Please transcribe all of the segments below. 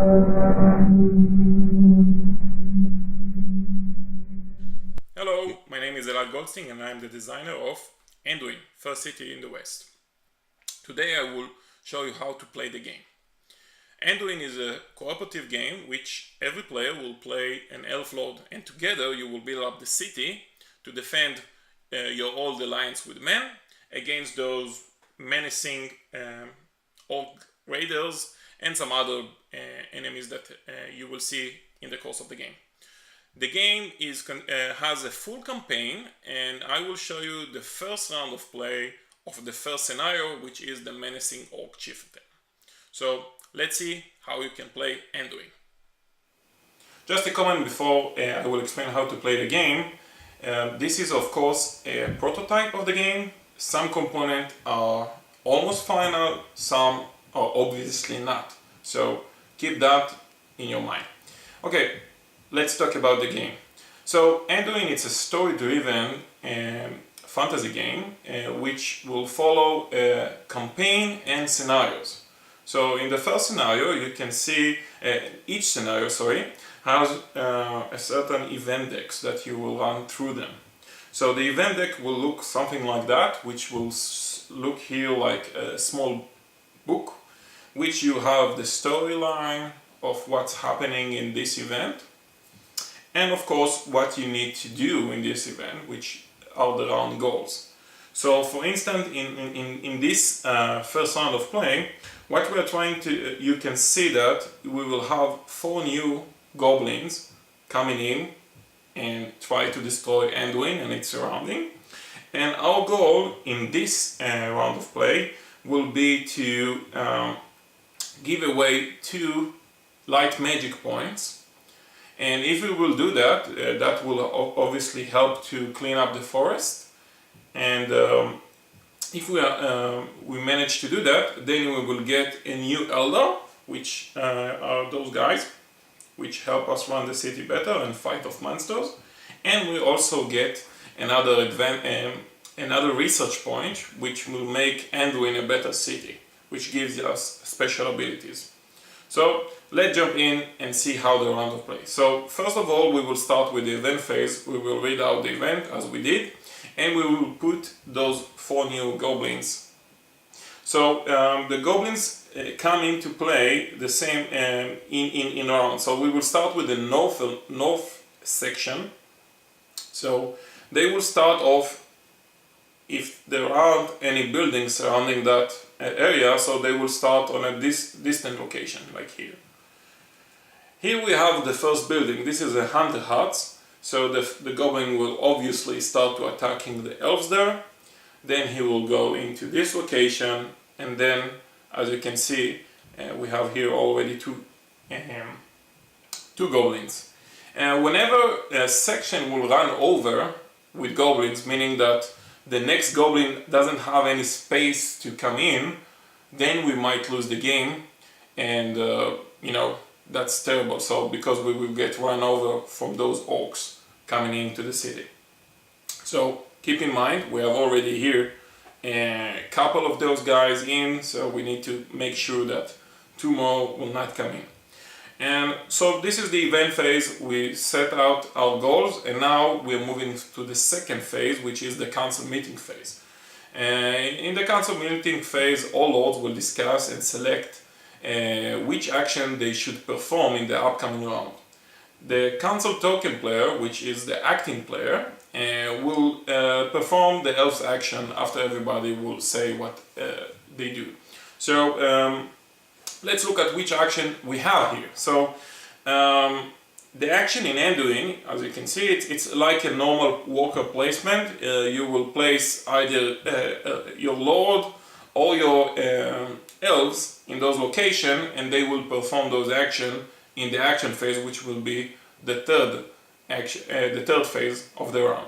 Hello, my name is Elad Goldsteen and I am the designer of Anduine, first city in the West. Today I will show you how to play the game. Anduine is a cooperative game which every player will play an elf lord, and together you will build up the city to defend your old alliance with men against those menacing orc raiders and some other enemies that you will see in the course of the game. The game has a full campaign, and I will show you the first round of play of the first scenario, which is the menacing orc chieftain. So let's see how you can play Anduine. Just a comment before I will explain how to play the game. This is of course a prototype of the game. Some components are almost final, some are obviously not. So keep that in your mind. Okay, let's talk about the game. So Anduine, it's a story-driven fantasy game which will follow a campaign and scenarios. So in the first scenario you can see each scenario has a certain event deck that you will run through them. So the event deck will look something like that, which will look here like a small book, which you have the storyline of what's happening in this event, and of course what you need to do in this event, which are the round goals. So for instance, in this first round of play, what we're trying to, you can see that we will have 4 new goblins coming in and try to destroy Anduine and its surrounding. And our goal in this round of play will be to give away 2 light magic points. And if we will do that, that will obviously help to clean up the forest. And if we manage to do that, then we will get a new elder, which are those guys which help us run the city better and fight off monsters. And we also get another research point, which will make Anduine a better city, which gives us special abilities. So let's jump in and see how the round of play. So first of all, we will start with the event phase. We will read out the event as we did, and we will put those 4 new goblins. So the goblins come into play the same in round. So we will start with the north section. So they will start off, if there aren't any buildings surrounding that area, so they will start on a distant location, like here. Here we have the first building. This is a hunter hut, so the goblin will obviously start to attacking the elves there. Then he will go into this location, and then, as you can see, we have here already two goblins. Whenever a section will run over with goblins, meaning that the next goblin doesn't have any space to come in, then we might lose the game, and you know, that's terrible. So because we will get run over from those orcs coming into the city. So keep in mind, we have already here a couple of those guys in, so we need to make sure that 2 more will not come in. And so this is the event phase. We set out our goals, and now we're moving to the second phase, which is the council meeting phase. In the council meeting phase, all lords will discuss and select which action they should perform in the upcoming round. The council token player, which is the acting player, will perform the elf's action after everybody will say what they do. So let's look at which action we have here. So the action in Anduine, as you can see, it's like a normal worker placement. You will place either your lord or your elves in those locations, and they will perform those actions in the action phase, which will be the third phase of the round.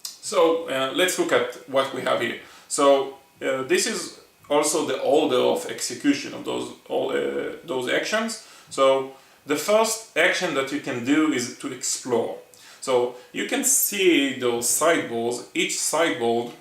So let's look at what we have here. So this is also the order of execution of those actions. So the first action that you can do is to explore. So you can see those sideboards. Each sideboard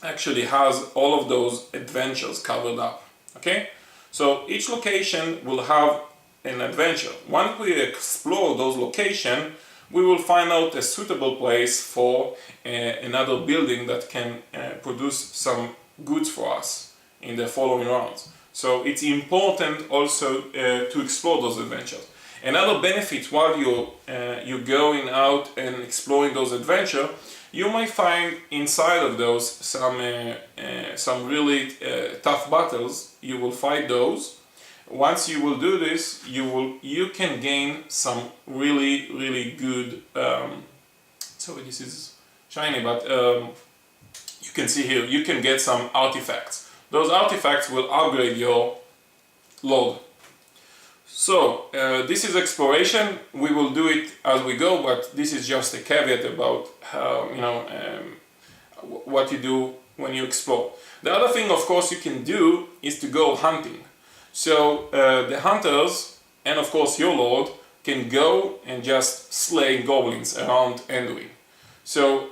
actually has all of those adventures covered up. Okay, so each location will have an adventure. Once we explore those locations, we will find out a suitable place for another building that can produce some goods for us in the following rounds. So it's important also to explore those adventures. Another benefit while you're going out and exploring those adventures, you might find inside of those some really tough battles. You will fight those. Once you will do this, you can gain some really good. Sorry, this is shiny, but you can see here you can get some artifacts. Those artifacts will upgrade your load. So this is exploration. We will do it as we go, but this is just a caveat about how, what you do when you explore. The other thing, of course, you can do is to go hunting. So the hunters and of course your lord can go and just slay goblins around Anduine. So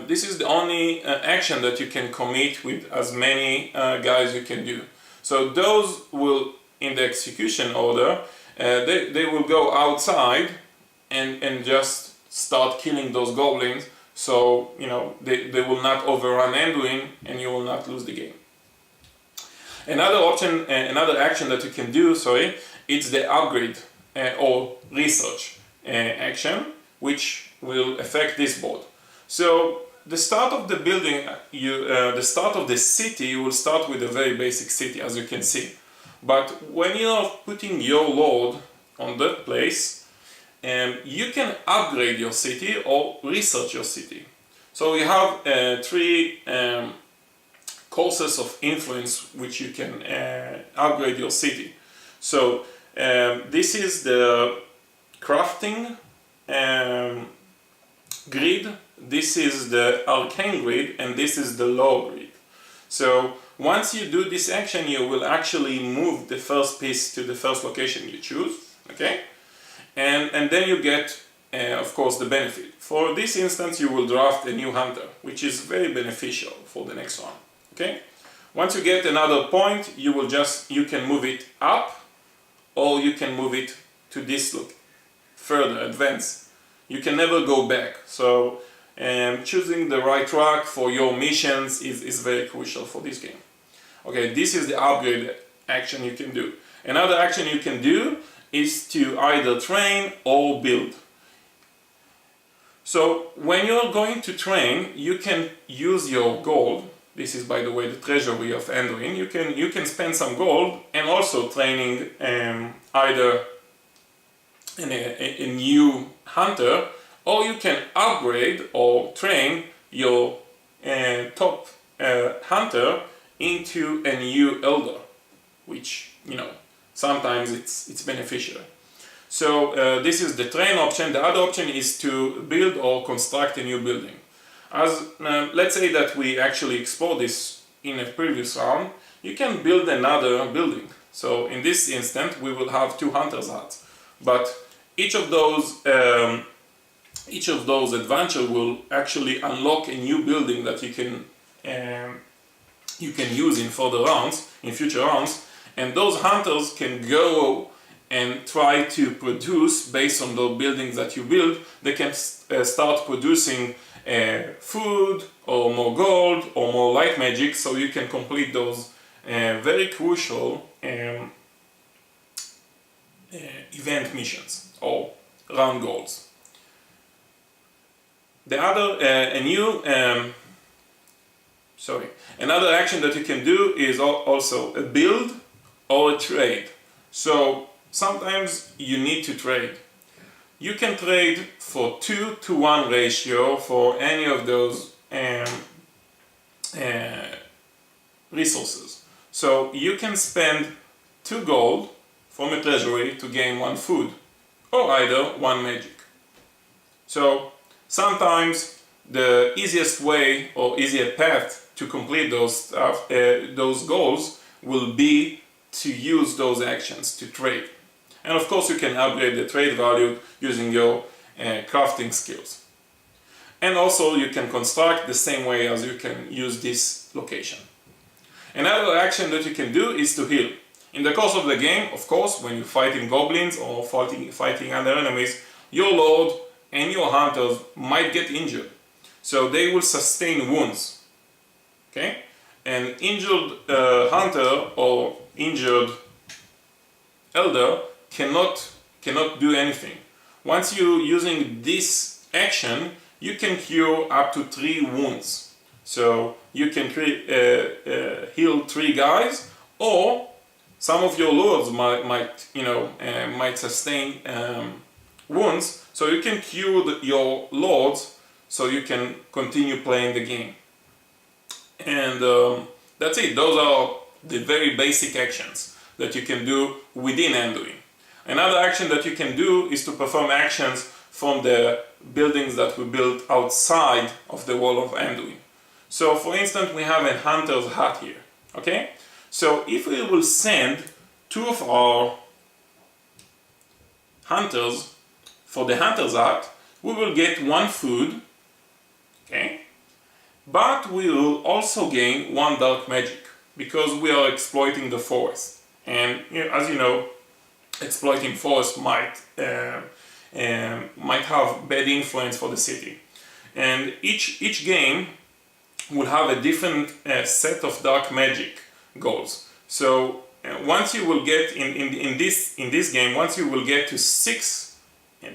this is the only action that you can commit with as many guys you can do. So those will, in the execution order, they will go outside and just start killing those goblins, so they will not overrun Anduine and you will not lose the game. Another option, another action that you can do, it's the upgrade or research action, which will affect this board. So the start of the building, the start of the city, you will start with a very basic city, as you can see. But when you are putting your load on that place, you can upgrade your city or research your city. So you have three courses of influence which you can upgrade your city. So this is the crafting grid, this is the arcane grid, and this is the law grid. So once you do this action, you will actually move the first piece to the first location you choose, okay? And then you get, of course, the benefit. For this instance, you will draft a new hunter, which is very beneficial for the next one, okay? Once you get another point, you can move it up, or you can move it to this look, further, advance. You can never go back. So choosing the right track for your missions is very crucial for this game. Okay, this is the upgrade action you can do. Another action you can do is to either train or build. So when you're going to train, you can use your gold. This is, by the way, the treasury of Anduine. You can spend some gold and also training either a new hunter, or you can upgrade or train your top hunter into a new elder, which sometimes it's beneficial. So this is the train option. The other option is to build or construct a new building. As let's say that we actually explore this in a previous round, you can build another building. So in this instant we will have 2 hunters' huts, but each of those adventures will actually unlock a new building that you can use in further rounds, in future rounds, and those hunters can go and try to produce based on the buildings that you build. They can start producing food or more gold or more light magic, so you can complete those very crucial event missions or round goals. The other another action that you can do is also a build or a trade. So sometimes you need to trade. You can trade for 2-to-1 ratio for any of those resources. So you can spend 2 gold from a treasury to gain 1 food, or either 1 magic. So sometimes the easiest way or easier path to complete those goals will be to use those actions to trade. And of course you can upgrade the trade value using your crafting skills. And also you can construct the same way as you can use this location. Another action that you can do is to heal. In the course of the game, of course, when you're fighting goblins or fighting other enemies, your lord and your hunters might get injured. So they will sustain wounds. Okay? An injured hunter or injured elder cannot do anything. Once you're using this action, you can cure up to 3 wounds. So you can heal 3 guys, or some of your lords might sustain wounds, so you can cure your lords so you can continue playing the game. And that's it. Those are the very basic actions that you can do within Anduine. Another action that you can do is to perform actions from the buildings that we built outside of the wall of Anduine. So for instance, we have a hunter's hut here. Okay? So if we will send 2 of our hunters for the hunter's hut, we will get 1 food. Okay? But we will also gain 1 dark magic because we are exploiting the forest. And as you know, exploiting forest might have bad influence for the city. And each game will have a different set of dark magic goals. So once you will get in this game, once you will get to 6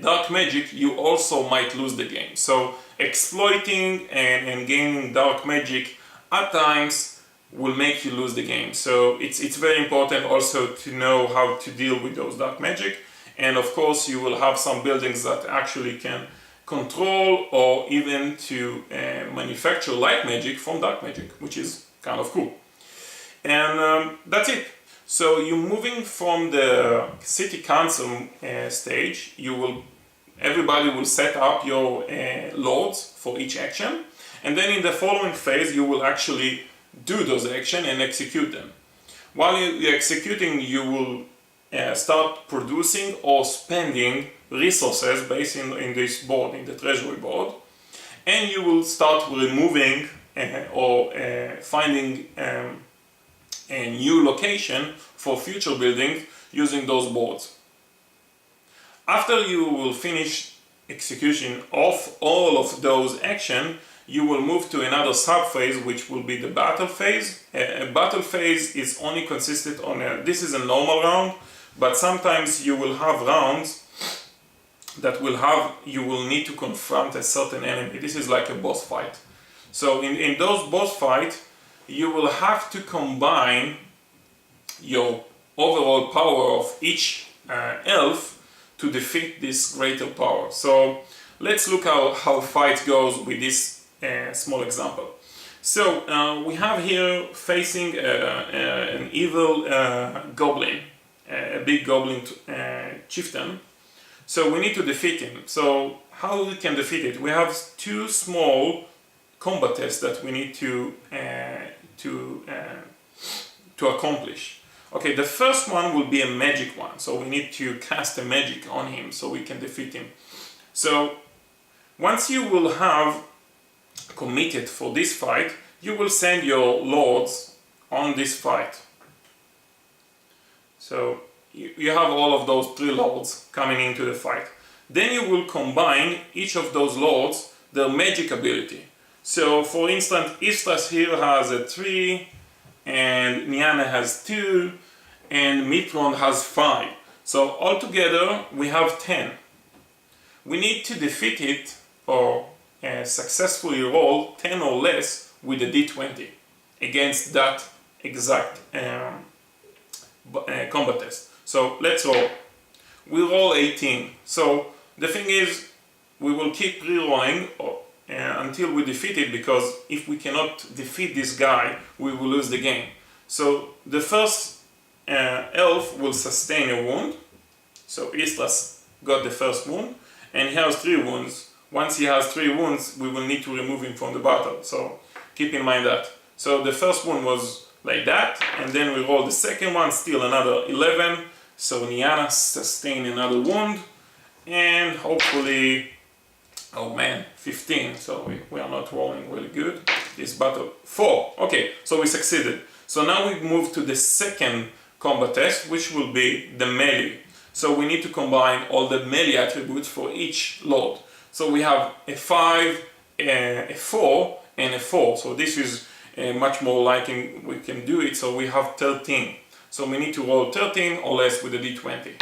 dark magic, you also might lose the game. So exploiting and gaining dark magic at times will make you lose the game. So it's very important also to know how to deal with those dark magic. And of course you will have some buildings that actually can control or even to manufacture light magic from dark magic, which is kind of cool. And that's it. So you're moving from the city council stage. Everybody will set up your lords for each action, and then in the following phase you will actually do those actions and execute them. While you're executing, you will start producing or spending resources based in this board, in the treasury board, and you will start removing or finding a new location for future buildings using those boards. After you will finish execution of all of those actions, you will move to another sub-phase, which will be the battle phase. A battle phase is only consisted on this is a normal round, but sometimes you will have rounds that you will need to confront a certain enemy. This is like a boss fight. So in those boss fights, you will have to combine your overall power of each elf to defeat this greater power. So let's look how fight goes with this small example. So we have here facing an evil goblin, a big goblin chieftain. So we need to defeat him. So how we can defeat it? We have 2 small combat tests that we need to accomplish. Okay, the first one will be a magic one. So we need to cast a magic on him so we can defeat him. So once you will have committed for this fight, you will send your lords on this fight. So you have all of those 3 lords coming into the fight. Then you will combine each of those lords, their magic ability. So for instance, Istras here has a 3, and Niana has 2, and Mitron has 5. So altogether we have 10. We need to defeat it or successfully roll 10 or less with a d20 against that exact combat test. So let's roll. We roll 18. So the thing is, we will keep re-rolling until we defeat it, because if we cannot defeat this guy, we will lose the game. So the first elf will sustain a wound. So Istras got the first wound, and he has 3 wounds. Once he has 3 wounds, we will need to remove him from the battle. So keep in mind that. So the first one was like that, and then we roll the second one, still another 11. So Niana sustained another wound, and hopefully, oh man, 15. So we are not rolling really good this battle. 4. Okay, so we succeeded. So now we move to the second combat test, which will be the melee. So we need to combine all the melee attributes for each lord. So we have a 5, a 4 and a 4. So this is much more likely we can do it. So we have 13. So we need to roll 13 or less with a d20.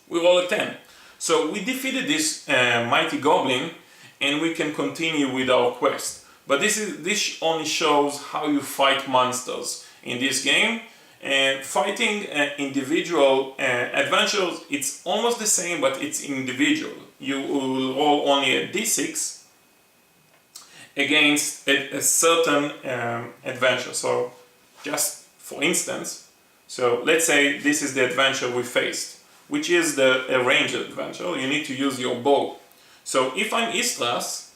We roll a 10. So we defeated this mighty goblin and we can continue with our quest. But this only shows how you fight monsters in this game. And fighting individual adventures, it's almost the same, but it's individual. You will roll only a d6 against a certain adventure. So just for instance, so let's say this is the adventure we faced, which is a ranged adventure. You need to use your bow. So if I'm Istras,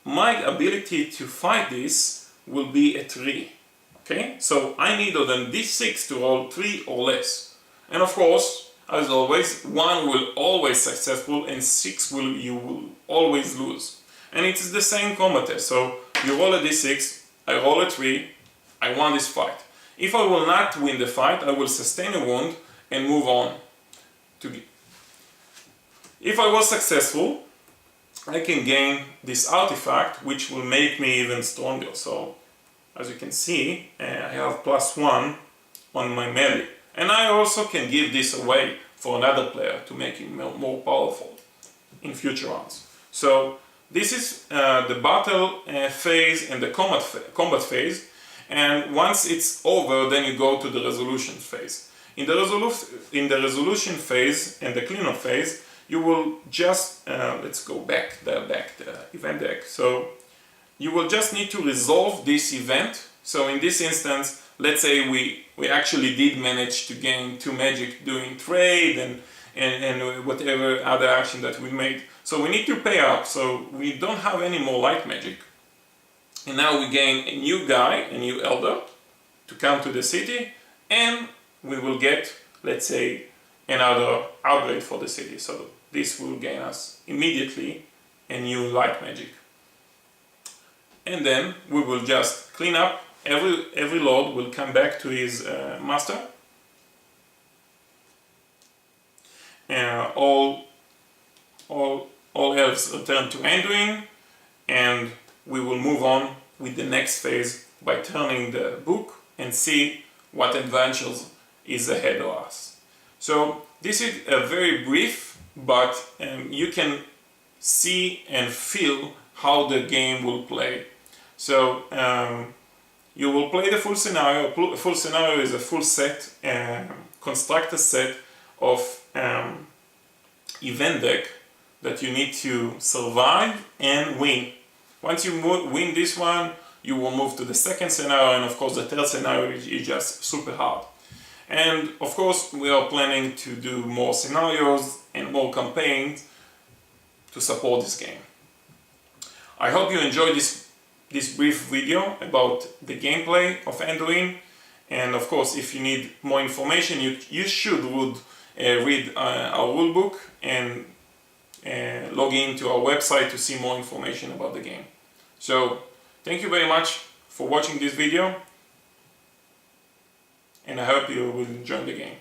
my ability to fight this will be a 3. Okay, so I need a d6 to roll 3 or less. And of course, as always, 1 will always successful and 6 you will always lose. And it's the same combat test. So you roll a d6, I roll a 3, I won this fight. If I will not win the fight, I will sustain a wound and move on. If I was successful, I can gain this artifact, which will make me even stronger. So as you can see, I have +1 on my melee. And I also can give this away for another player to make him more powerful in future rounds. So this is the battle phase and the combat phase. And once it's over, then you go to the resolution phase. In the resolution phase and the cleanup phase, you will just, let's go back, the event deck. So you will just need to resolve this event. So in this instance, let's say we actually did manage to gain 2 magic doing trade and whatever other action that we made. So we need to pay up, so we don't have any more light magic. And now we gain a new guy, a new elder, to come to the city, and we will get, let's say, another upgrade for the city. So this will gain us immediately a new light magic. And then we will just clean up. Every lord will come back to his master. All elves return to Anduine, and we will move on with the next phase by turning the book and see what adventures is ahead of us. So this is a very brief, but you can see and feel how the game will play. So you will play the full scenario. A full scenario is a full set, constructed set of event deck that you need to survive and win. Once you win this one, you will move to the second scenario, and of course the third scenario is just super hard. And of course we are planning to do more scenarios and more campaigns to support this game. I hope you enjoyed this brief video about the gameplay of Anduine, and of course if you need more information you should read our rulebook and log into our website to see more information about the game. So thank you very much for watching this video, and I hope you will enjoy the game.